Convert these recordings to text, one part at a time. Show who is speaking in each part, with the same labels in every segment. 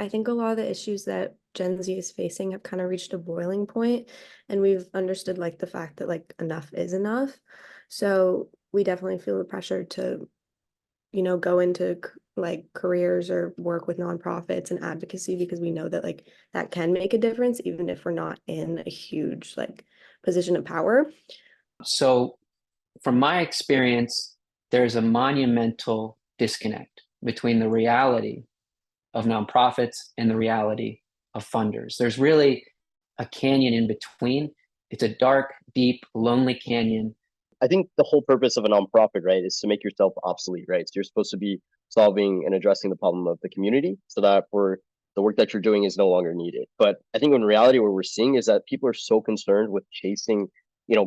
Speaker 1: I think a lot of the issues that Gen Z is facing have kind of reached a boiling point, and we've understood like the fact that like enough is enough. So we definitely feel the pressure to, go into like careers or work with nonprofits and advocacy because we know that like that can make a difference even if we're not in a huge like position of power.
Speaker 2: So, from my experience, there's a monumental disconnect between the reality of nonprofits and the reality of funders. There's really a canyon in between. It's a dark, deep, lonely canyon.
Speaker 3: I think the whole purpose of a nonprofit, right, is to make yourself obsolete, right? So you're supposed to be solving and addressing the problem of the community so that for the work that you're doing is no longer needed. But I think in reality, what we're seeing is that people are so concerned with chasing,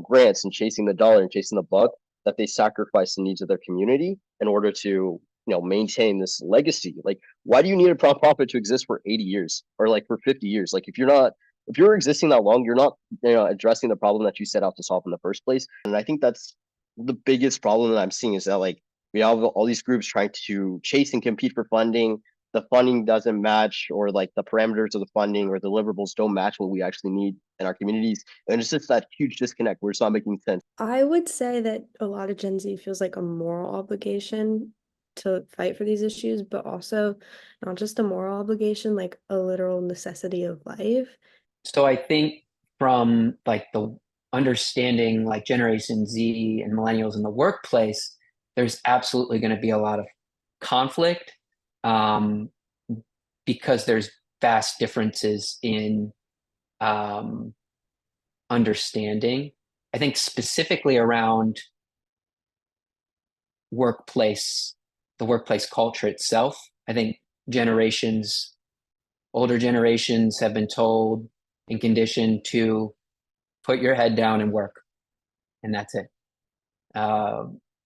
Speaker 3: grants and chasing the dollar and chasing the buck that they sacrifice the needs of their community in order to, maintain this legacy. Like, why do you need a nonprofit to exist for 80 years or like for 50 years? Like, if you're existing that long, you're not, addressing the problem that you set out to solve in the first place. And I think that's the biggest problem that I'm seeing is that like we have all these groups trying to chase and compete for funding. The funding doesn't match, or like the parameters of the funding or deliverables don't match what we actually need in our communities. And it's just that huge disconnect where it's not making sense.
Speaker 1: I would say that a lot of Gen Z feels like a moral obligation to fight for these issues, but also not just a moral obligation, like a literal necessity of life.
Speaker 2: So I think from like the understanding like Generation Z and millennials in the workplace, there's absolutely going to be a lot of conflict um, because there's vast differences in understanding. I think specifically around workplace, the workplace culture itself. I think older generations have been told and conditioned to put your head down and work, and that's it.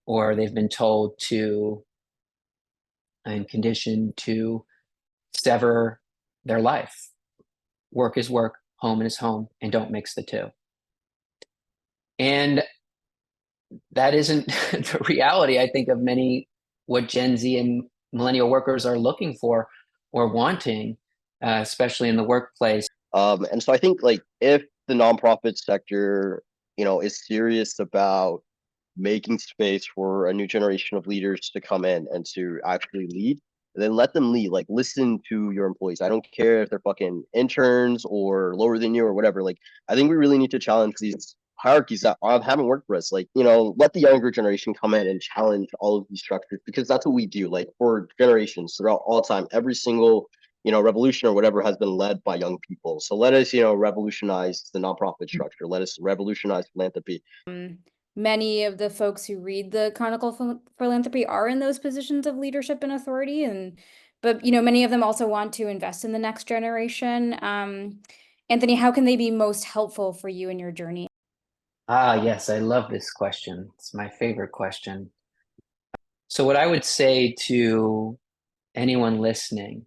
Speaker 2: Or they've been told to and conditioned to sever their life. Work is work, home is home, and don't mix the two. And that isn't the reality, I think, of many what Gen Z and millennial workers are looking for or wanting, especially in the workplace.
Speaker 3: And so I think like if the nonprofit sector, is serious about making space for a new generation of leaders to come in and to actually lead, then let them lead. Like listen to your employees. I don't care if they're fucking interns or lower than you or whatever. Like I think we really need to challenge these hierarchies that haven't worked for us. Like, let the younger generation come in and challenge all of these structures because that's what we do. Like for generations throughout all time, every single revolution or whatever has been led by young people. So let us, revolutionize the nonprofit structure. Let us revolutionize philanthropy.
Speaker 4: Many of the folks who read the Chronicle of Philanthropy are in those positions of leadership and authority, but many of them also want to invest in the next generation. Anthony, how can they be most helpful for you in your journey?
Speaker 2: Yes, I love this question. It's my favorite question. So what I would say to anyone listening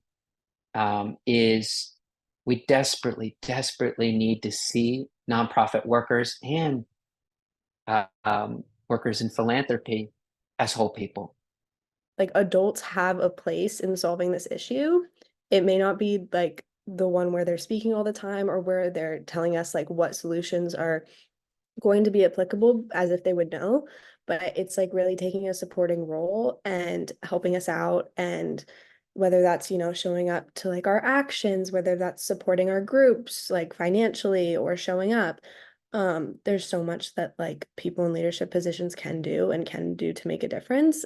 Speaker 2: is we desperately, desperately need to see nonprofit workers and workers in philanthropy as whole people.
Speaker 1: Like adults have a place in solving this issue. It may not be like the one where they're speaking all the time or where they're telling us like what solutions are going to be applicable as if they would know, but it's like really taking a supporting role and helping us out. And whether that's, showing up to like our actions, whether that's supporting our groups like financially or showing up. There's so much that like people in leadership positions can do to make a difference.